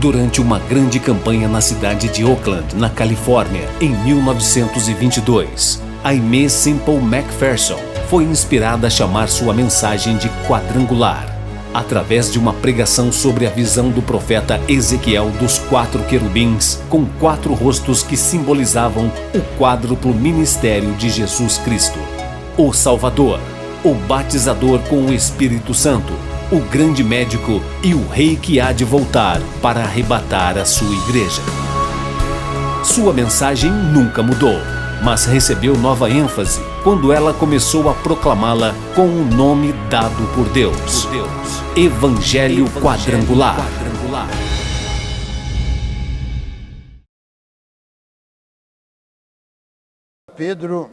Durante uma grande campanha na cidade de Oakland, na Califórnia, em 1922, Aimee Semple McPherson foi inspirada a chamar sua mensagem de quadrangular, através de uma pregação sobre a visão do profeta Ezequiel dos 4 querubins com 4 rostos que simbolizavam o quádruplo ministério de Jesus Cristo: o Salvador, o Batizador com o Espírito Santo, o grande médico e o rei que há de voltar para arrebatar a sua igreja. Sua mensagem nunca mudou, mas recebeu nova ênfase quando ela começou a proclamá-la com o nome dado por Deus: Evangelho Quadrangular. Pedro,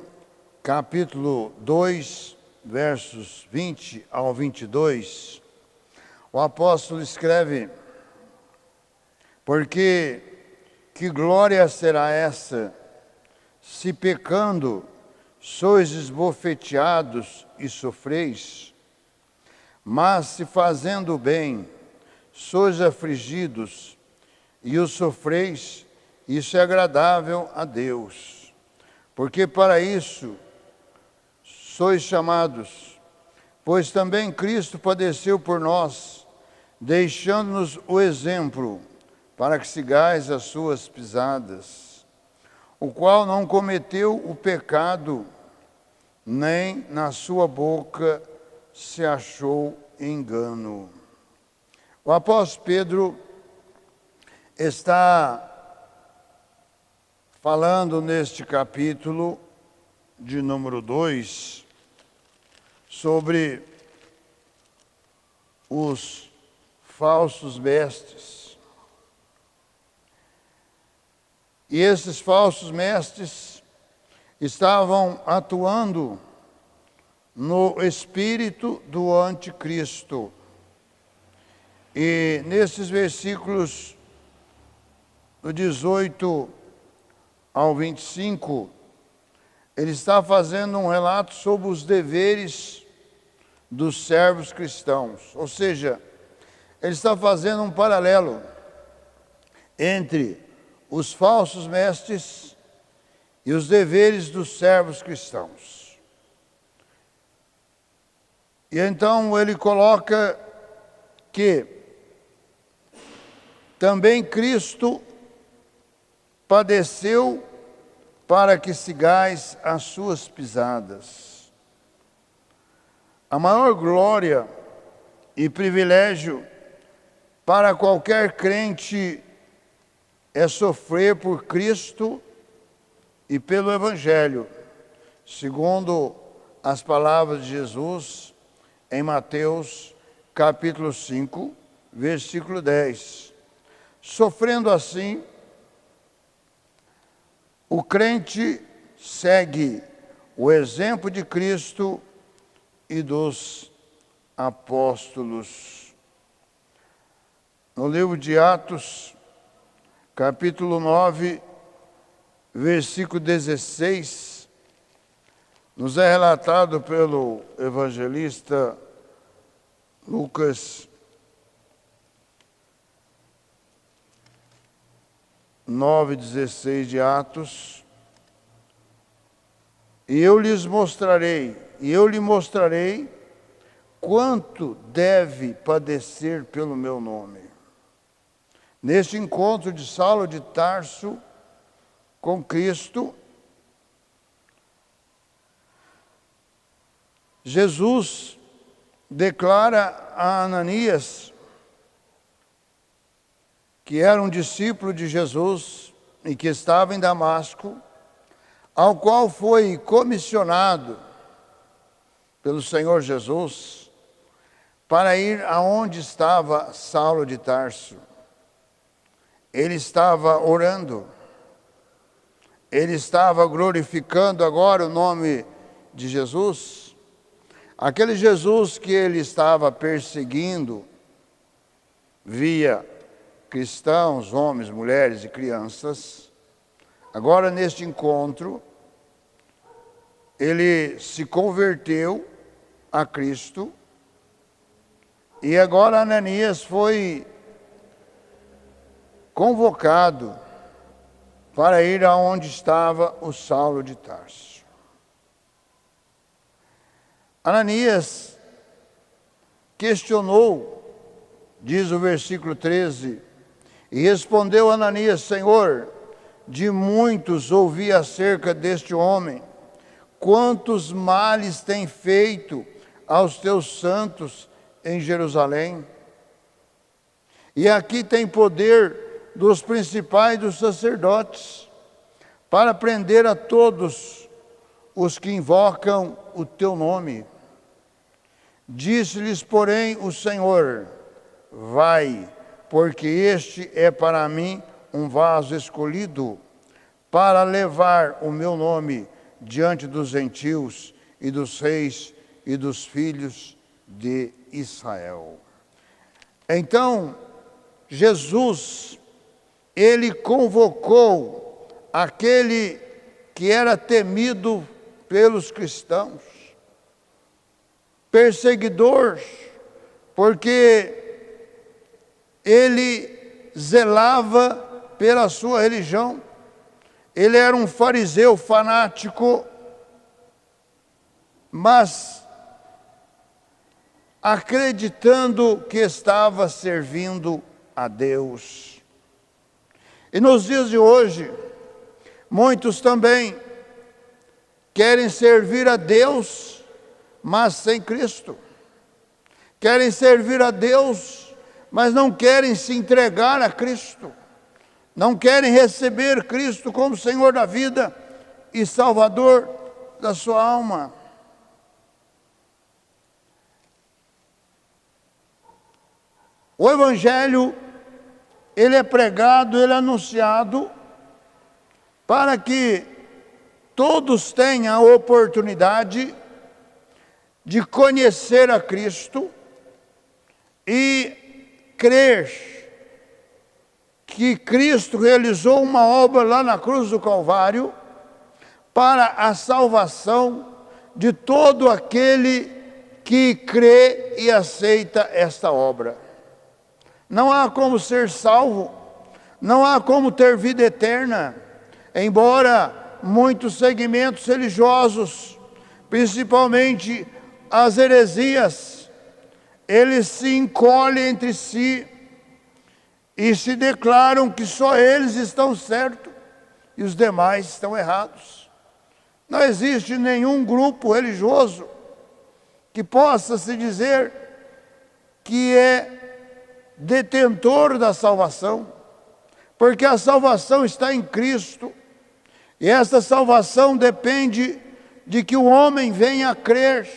capítulo 2, versos 20 ao 22, o apóstolo escreve: porque que glória será essa, se pecando sois esbofeteados e sofreis? Mas se fazendo o bem sois afligidos e o sofreis, isso é agradável a Deus. Porque para isso sois chamados, pois também Cristo padeceu por nós, deixando-nos o exemplo, para que sigais as suas pisadas, o qual não cometeu o pecado, nem na sua boca se achou engano. O apóstolo Pedro está falando neste capítulo de número 2 sobre os falsos mestres. E esses falsos mestres estavam atuando no espírito do anticristo. E nesses versículos do 18 ao 25, ele está fazendo um relato sobre os deveres dos servos cristãos. Ou seja, ele está fazendo um paralelo entre os falsos mestres e os deveres dos servos cristãos. E então ele coloca que também Cristo padeceu para que sigais as suas pisadas. A maior glória e privilégio para qualquer crente é sofrer por Cristo e pelo Evangelho, segundo as palavras de Jesus em Mateus capítulo 5, versículo 10. Sofrendo assim, o crente segue o exemplo de Cristo e dos apóstolos. No livro de Atos, capítulo 9, versículo 16, nos é relatado pelo evangelista Lucas 9:16 de Atos: e eu lhe mostrarei quanto deve padecer pelo meu nome. Neste encontro de Saulo de Tarso com Cristo, Jesus declara a Ananias, que era um discípulo de Jesus e que estava em Damasco, ao qual foi comissionado pelo Senhor Jesus para ir aonde estava Saulo de Tarso. Ele estava orando, ele estava glorificando agora o nome de Jesus, aquele Jesus que ele estava perseguindo via cristãos, homens, mulheres e crianças. Agora, neste encontro, ele se converteu a Cristo e agora Ananias foi convocado para ir aonde estava o Saulo de Tarso. Ananias questionou, diz o versículo 13, e respondeu Ananias: Senhor, de muitos ouvi acerca deste homem, quantos males tem feito aos teus santos em Jerusalém. E aqui tem poder dos principais dos sacerdotes, para prender a todos os que invocam o teu nome. Disse-lhes, porém, o Senhor: vai, porque este é para mim um vaso escolhido, para levar o meu nome diante dos gentios e dos reis e dos filhos de Israel. Então, Jesus, ele convocou aquele que era temido pelos cristãos, perseguidor, porque ele zelava pela sua religião. Ele era um fariseu fanático, mas acreditando que estava servindo a Deus. E nos dias de hoje, muitos também querem servir a Deus, mas sem Cristo. Querem servir a Deus, mas não querem se entregar a Cristo. Não querem receber Cristo como Senhor da vida e Salvador da sua alma. O Evangelho, ele é pregado, ele é anunciado para que todos tenham a oportunidade de conhecer a Cristo e crer que Cristo realizou uma obra lá na cruz do Calvário para a salvação de todo aquele que crê e aceita esta obra. Não há como ser salvo, não há como ter vida eterna, embora muitos segmentos religiosos, principalmente as heresias, eles se encolhem entre si e se declaram que só eles estão certos e os demais estão errados. Não existe nenhum grupo religioso que possa se dizer que é detentor da salvação, porque a salvação está em Cristo, e essa salvação depende de que o homem venha a crer,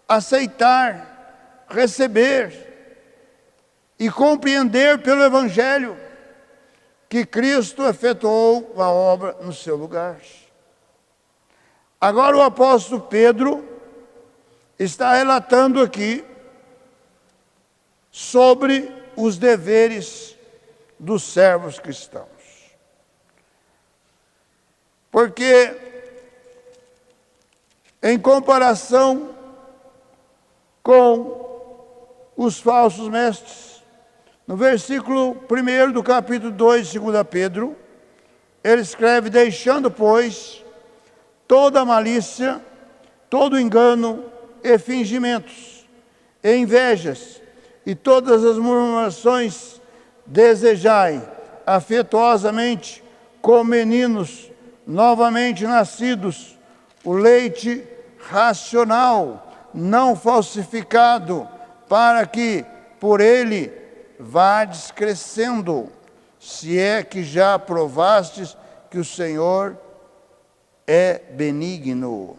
aceitar, receber e compreender pelo Evangelho que Cristo efetuou a obra no seu lugar. Agora o apóstolo Pedro está relatando aqui sobre os deveres dos servos cristãos. Porque, em comparação com os falsos mestres, no versículo 1 do capítulo 2 de 2 Pedro, ele escreve: deixando, pois, toda malícia, todo engano e fingimentos, e invejas, e todas as murmurações, desejai afetuosamente, como meninos novamente nascidos, o leite racional, não falsificado, para que por ele vades crescendo, se é que já provastes que o Senhor é benigno.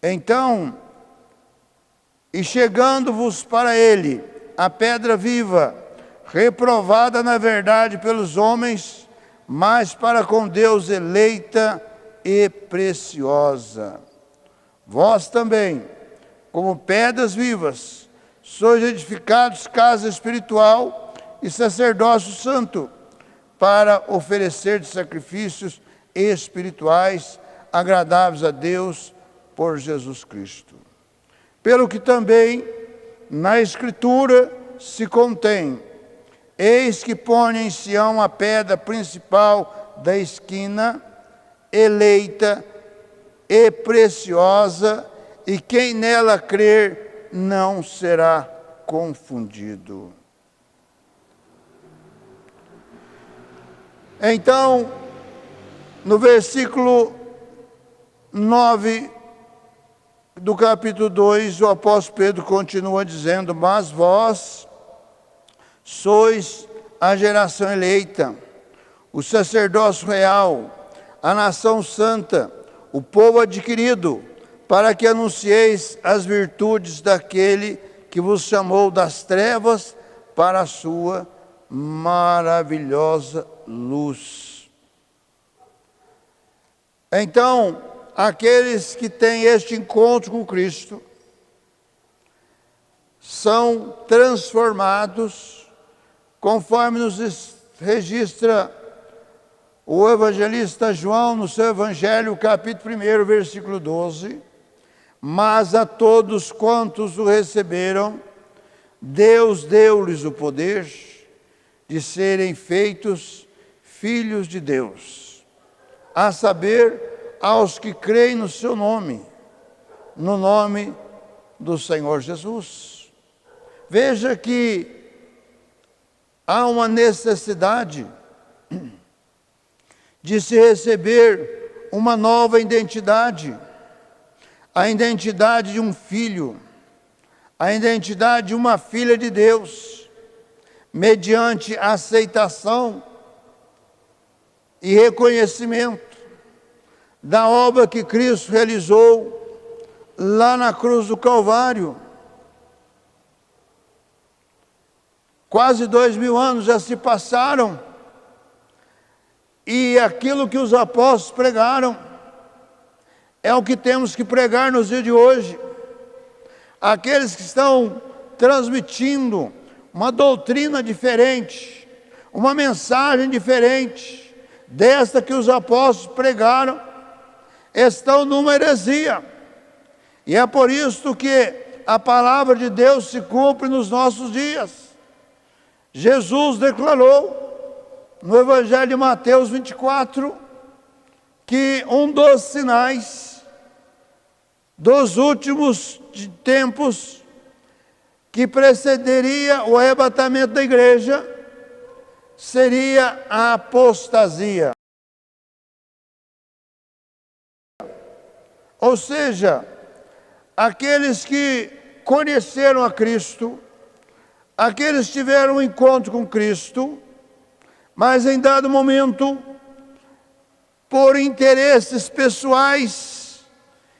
Então, e chegando-vos para ele, a pedra viva, reprovada na verdade pelos homens, mas para com Deus eleita e preciosa. Vós também, como pedras vivas, sois edificados casa espiritual e sacerdócio santo, para oferecer sacrifícios espirituais agradáveis a Deus por Jesus Cristo. Pelo que também na Escritura se contém: Eis que põe em Sião a pedra principal da esquina, eleita e preciosa, e quem nela crer não será confundido. Então, no versículo 9 do capítulo 2, o apóstolo Pedro continua dizendo: mas vós sois a geração eleita, o sacerdócio real, a nação santa, o povo adquirido, para que anuncieis as virtudes daquele que vos chamou das trevas para a sua maravilhosa luz. Então, aqueles que têm este encontro com Cristo são transformados, conforme nos registra o evangelista João no seu evangelho, capítulo 1, versículo 12. Mas a todos quantos o receberam, Deus deu-lhes o poder de serem feitos filhos de Deus, a saber, aos que creem no seu nome, no nome do Senhor Jesus. Veja que há uma necessidade de se receber uma nova identidade, a identidade de um filho, a identidade de uma filha de Deus, mediante aceitação e reconhecimento da obra que Cristo realizou lá na cruz do Calvário. Quase 2000 anos já se passaram, e aquilo que os apóstolos pregaram é o que temos que pregar nos dias de hoje. Aqueles que estão transmitindo uma doutrina diferente, uma mensagem diferente desta que os apóstolos pregaram, estão numa heresia. E é por isso que a palavra de Deus se cumpre nos nossos dias. Jesus declarou no Evangelho de Mateus 24 que um dos sinais dos últimos tempos que precederia o arrebatamento da igreja seria a apostasia. Ou seja, aqueles que conheceram a Cristo, aqueles que tiveram um encontro com Cristo, mas em dado momento, por interesses pessoais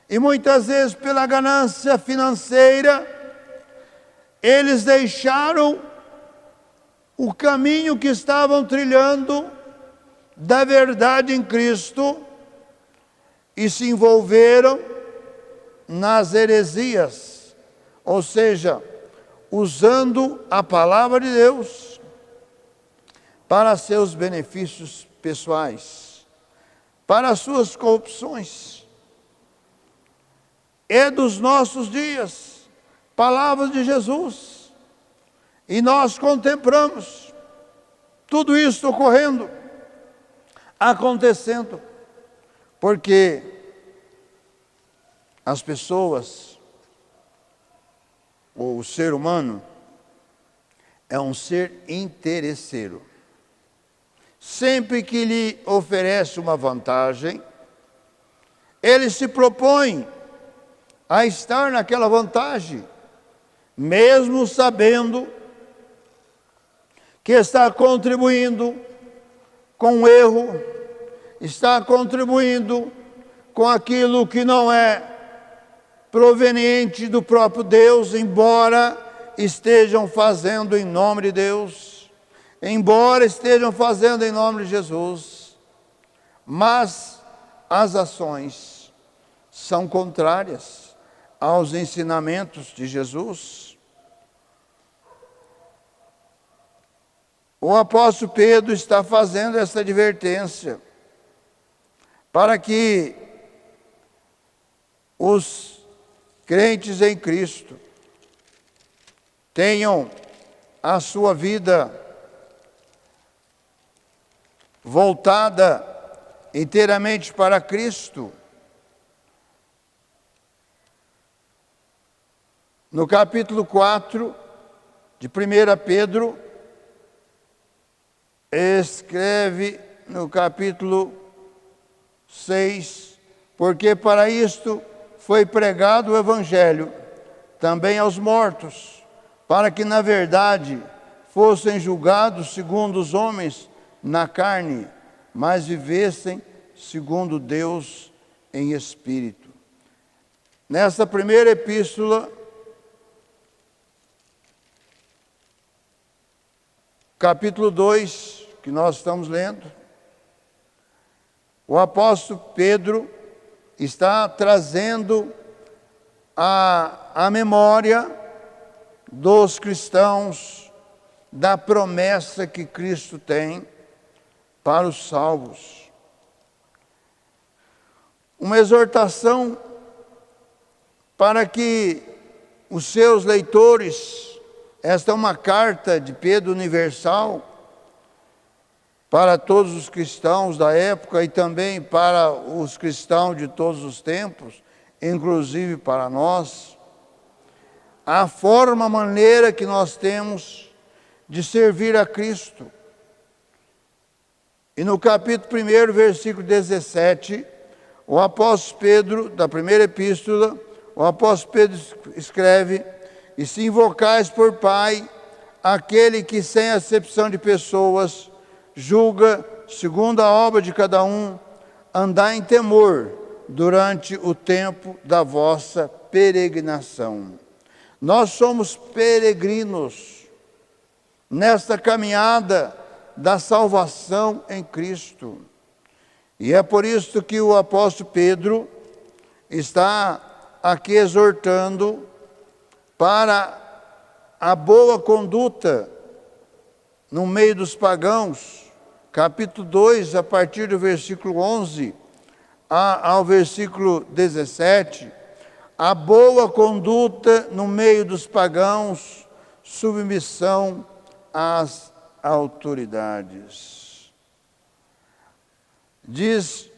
e muitas vezes pela ganância financeira, eles deixaram o caminho que estavam trilhando da verdade em Cristo e se envolveram nas heresias, ou seja, usando a palavra de Deus para seus benefícios pessoais, para suas corrupções. É dos nossos dias, palavras de Jesus, e nós contemplamos tudo isso ocorrendo, acontecendo, porque as pessoas, ou o ser humano, é um ser interesseiro. Sempre que lhe oferece uma vantagem, ele se propõe a estar naquela vantagem, mesmo sabendo que está contribuindo com o erro, está contribuindo com aquilo que não é proveniente do próprio Deus, embora estejam fazendo em nome de Deus, embora estejam fazendo em nome de Jesus, mas as ações são contrárias aos ensinamentos de Jesus. O apóstolo Pedro está fazendo essa advertência para que os crentes em Cristo tenham a sua vida voltada inteiramente para Cristo. No capítulo 4 de 1 Pedro, escreve no capítulo 6, porque para isto foi pregado o Evangelho também aos mortos, para que na verdade fossem julgados segundo os homens na carne, mas vivessem segundo Deus em espírito. Nessa primeira epístola, capítulo 2, que nós estamos lendo, o apóstolo Pedro está trazendo a memória dos cristãos da promessa que Cristo tem para os salvos. Uma exortação para que os seus leitores, esta é uma carta de Pedro universal para todos os cristãos da época e também para os cristãos de todos os tempos, inclusive para nós, a maneira que nós temos de servir a Cristo. E no capítulo 1, versículo 17, o apóstolo Pedro, da primeira epístola, o apóstolo Pedro escreve: e se invocais por Pai aquele que sem acepção de pessoas julga segundo a obra de cada um, andai em temor durante o tempo da vossa peregrinação. Nós somos peregrinos nesta caminhada da salvação em Cristo. E é por isso que o apóstolo Pedro está aqui exortando para a boa conduta no meio dos pagãos. Capítulo 2, a partir do versículo 11 ao versículo 17, a boa conduta no meio dos pagãos, submissão às autoridades. Diz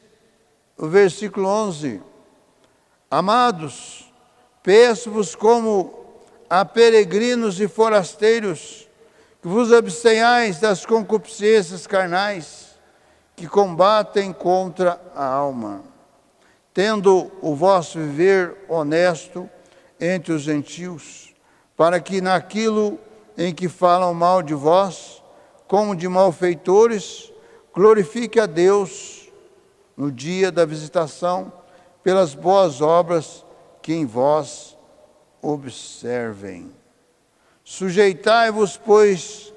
o versículo 11: amados, peço-vos como a peregrinos e forasteiros, que vos abstenhais das concupiscências carnais, que combatem contra a alma, tendo o vosso viver honesto entre os gentios, para que naquilo em que falam mal de vós, como de malfeitores, glorifique a Deus no dia da visitação, pelas boas obras que em vós observem. Sujeitai-vos, pois,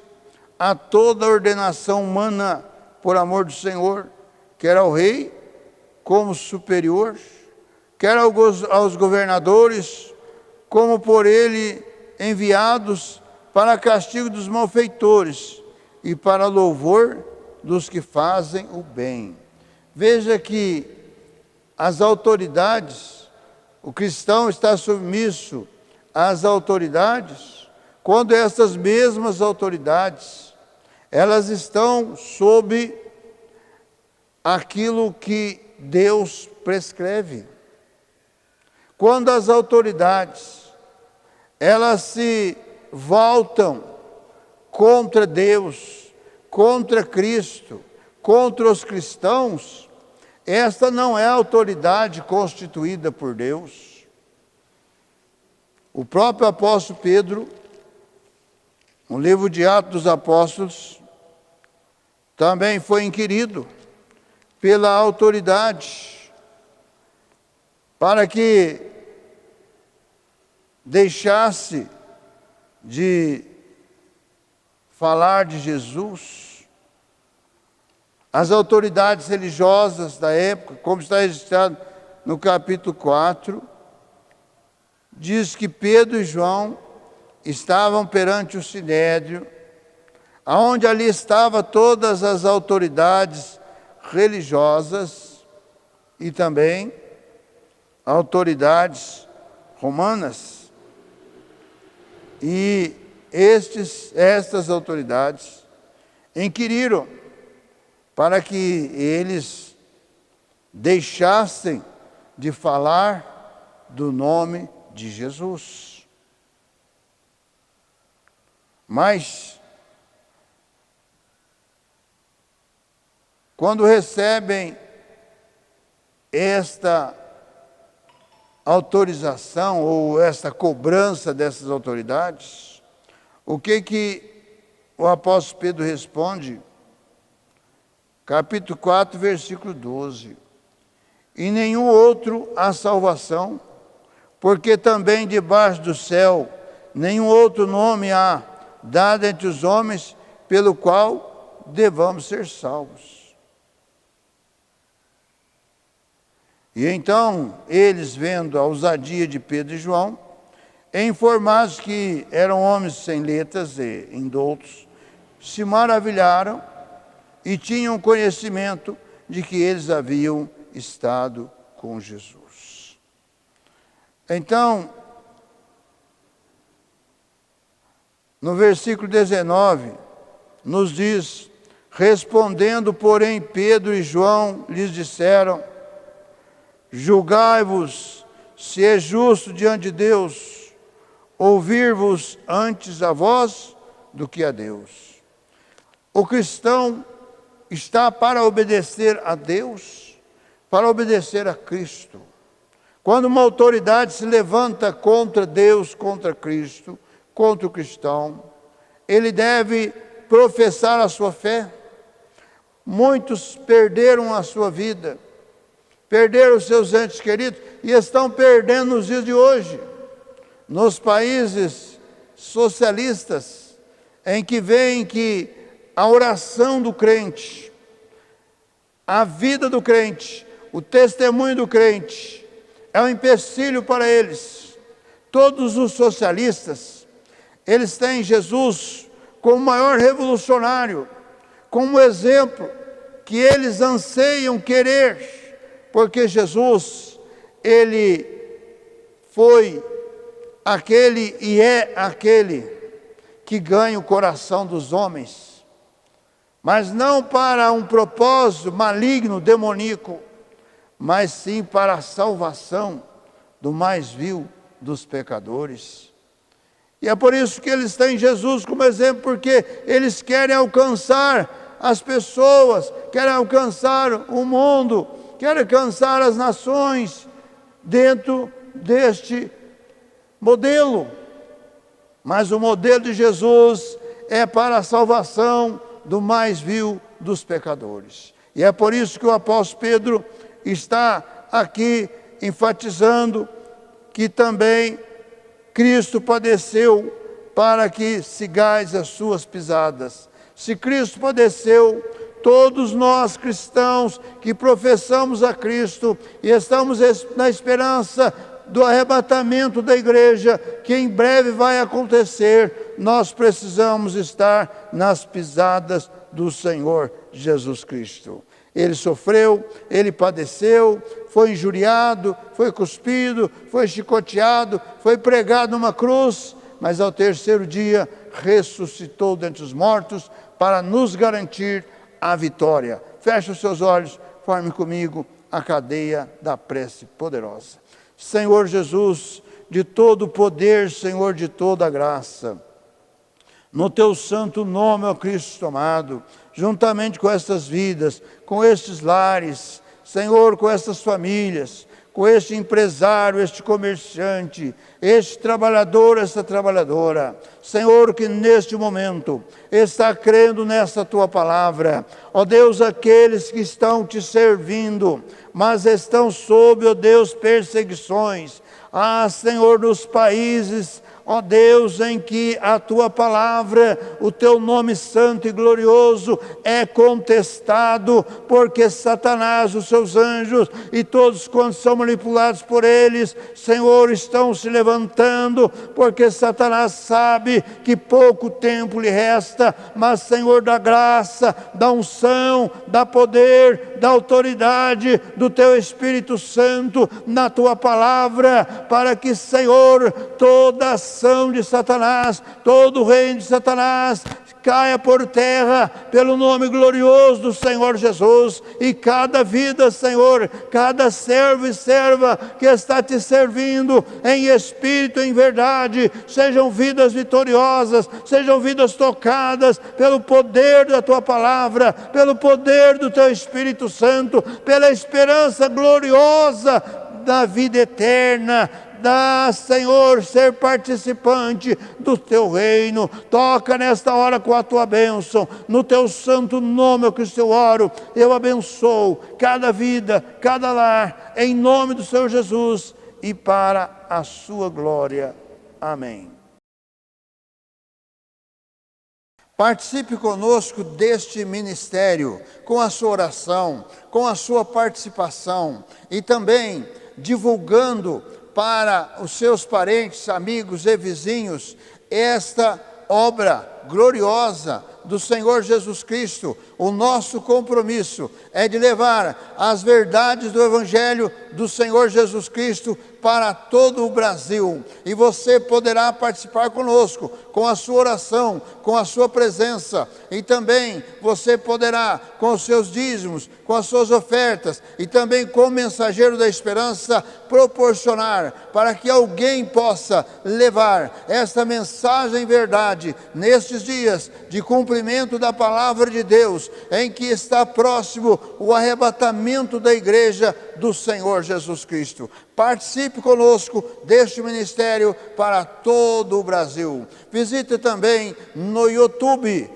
a toda ordenação humana por amor do Senhor, quer ao rei como superior, quer aos governadores como por ele enviados para castigo dos malfeitores e para louvor dos que fazem o bem. Veja que as autoridades, o cristão está submisso às autoridades, quando essas mesmas autoridades, elas estão sob aquilo que Deus prescreve. Quando as autoridades, elas se voltam contra Deus, contra Cristo, contra os cristãos, esta não é a autoridade constituída por Deus. O próprio apóstolo Pedro, no livro de Atos dos Apóstolos, também foi inquirido pela autoridade para que deixasse de falar de Jesus. As autoridades religiosas da época, como está registrado no capítulo 4, diz que Pedro e João estavam perante o Sinédrio, aonde ali estavam todas as autoridades religiosas e também autoridades romanas. E estas autoridades inquiriram para que eles deixassem de falar do nome de Jesus. Mas, quando recebem esta autorização ou esta cobrança dessas autoridades, o que o apóstolo Pedro responde? Capítulo 4, versículo 12. Em nenhum outro há salvação, porque também debaixo do céu nenhum outro nome há dado entre os homens pelo qual devamos ser salvos. E então, eles, vendo a ousadia de Pedro e João, informados que eram homens sem letras e indoutos, se maravilharam e tinham conhecimento de que eles haviam estado com Jesus. Então, no versículo 19, nos diz: respondendo, porém, Pedro e João lhes disseram: julgai-vos se é justo diante de Deus ouvir-vos antes a vós do que a Deus. O cristão está para obedecer a Deus, para obedecer a Cristo. Quando uma autoridade se levanta contra Deus, contra Cristo, contra o cristão, ele deve professar a sua fé. Muitos perderam a sua vida, perderam os seus entes queridos e estão perdendo nos dias de hoje. Nos países socialistas, em que veem que a oração do crente, a vida do crente, o testemunho do crente, é um empecilho para eles. Todos os socialistas, eles têm Jesus como o maior revolucionário, como exemplo que eles anseiam querer, porque Jesus, ele foi aquele e é aquele que ganha o coração dos homens, mas não para um propósito maligno, demoníaco, mas sim para a salvação do mais vil dos pecadores. E é por isso que eles têm Jesus como exemplo, porque eles querem alcançar as pessoas, querem alcançar o mundo, querem alcançar as nações dentro deste modelo. Mas o modelo de Jesus é para a salvação do mais vil dos pecadores. E é por isso que o apóstolo Pedro está aqui enfatizando que também Cristo padeceu para que sigais as suas pisadas. Se Cristo padeceu, todos nós cristãos que professamos a Cristo e estamos na esperança do arrebatamento da igreja, que em breve vai acontecer, nós precisamos estar nas pisadas do Senhor Jesus Cristo. Ele sofreu, ele padeceu, foi injuriado, foi cuspido, foi chicoteado, foi pregado numa cruz, mas ao terceiro dia ressuscitou dentre os mortos para nos garantir a vitória. Feche os seus olhos, forme comigo a cadeia da prece poderosa. Senhor Jesus, de todo o poder, Senhor, de toda a graça, no teu santo nome, ó Cristo amado, juntamente com estas vidas, com estes lares, Senhor, com estas famílias, com este empresário, este comerciante, este trabalhador, esta trabalhadora, Senhor, que neste momento está crendo nesta tua palavra, ó Deus, aqueles que estão te servindo, mas estão sob, ó Deus, perseguições, Senhor, nos países, ó Deus, em que a tua palavra, o teu nome santo e glorioso é contestado, porque Satanás, os seus anjos e todos quantos são manipulados por eles, Senhor, estão se levantando, porque Satanás sabe que pouco tempo lhe resta profeta, mas, Senhor, da graça, da unção, da poder, da autoridade do Teu Espírito Santo na Tua palavra, para que, Senhor, toda ação de Satanás, todo o reino de Satanás, caia por terra pelo nome glorioso do Senhor Jesus, e cada vida, Senhor, cada servo e serva que está Te servindo em espírito e em verdade, sejam vidas vitoriosas, sejam vidas tocadas pelo poder da Tua palavra, pelo poder do Teu Espírito Santo, pela esperança gloriosa da vida eterna. Dá, Senhor, ser participante do Teu reino. Toca nesta hora com a Tua bênção. No Teu santo nome, que eu oro, eu abençoo cada vida, cada lar, em nome do Senhor Jesus e para a Sua glória. Amém. Participe conosco deste ministério, com a sua oração, com a sua participação e também divulgando para os seus parentes, amigos e vizinhos esta obra gloriosa do Senhor Jesus Cristo. O nosso compromisso é de levar as verdades do Evangelho do Senhor Jesus Cristo para todo o Brasil. E você poderá participar conosco, com a sua oração, com a sua presença. E também você poderá, com os seus dízimos, com as suas ofertas, e também como mensageiro da esperança, proporcionar para que alguém possa levar esta mensagem verdade nestes dias de cumprimento da palavra de Deus, em que está próximo o arrebatamento da igreja do Senhor Jesus Cristo. Participe conosco deste ministério para todo o Brasil. Visite também no YouTube,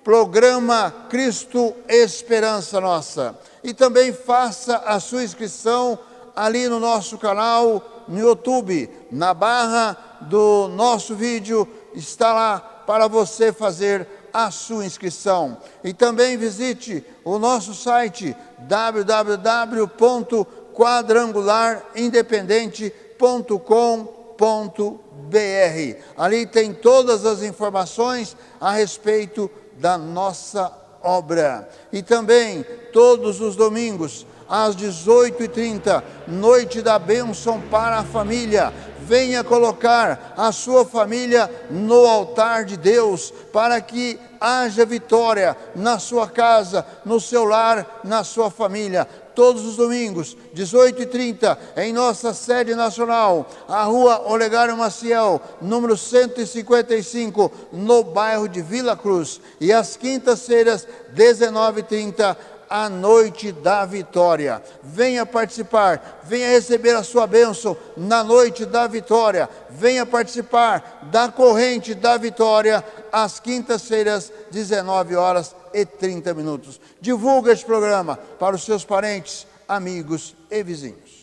programa Cristo Esperança Nossa. E também faça a sua inscrição ali no nosso canal no YouTube. Na barra do nosso vídeo está lá para você fazer a sua inscrição. E também visite o nosso site www.quadrangularirindependente.com.br. Ali tem todas as informações a respeito da nossa obra. E também todos os domingos às 18h30, noite da bênção para a família. Venha colocar a sua família no altar de Deus, para que haja vitória na sua casa, no seu lar, na sua família. Todos os domingos, 18h30, em nossa sede nacional, a rua Olegário Maciel, número 155, no bairro de Vila Cruz. E às quintas-feiras, 19h30, a noite da vitória. Venha participar, venha receber a sua bênção na noite da vitória. Venha participar da corrente da vitória às quintas-feiras, 19h30. Divulgue este programa para os seus parentes, amigos e vizinhos.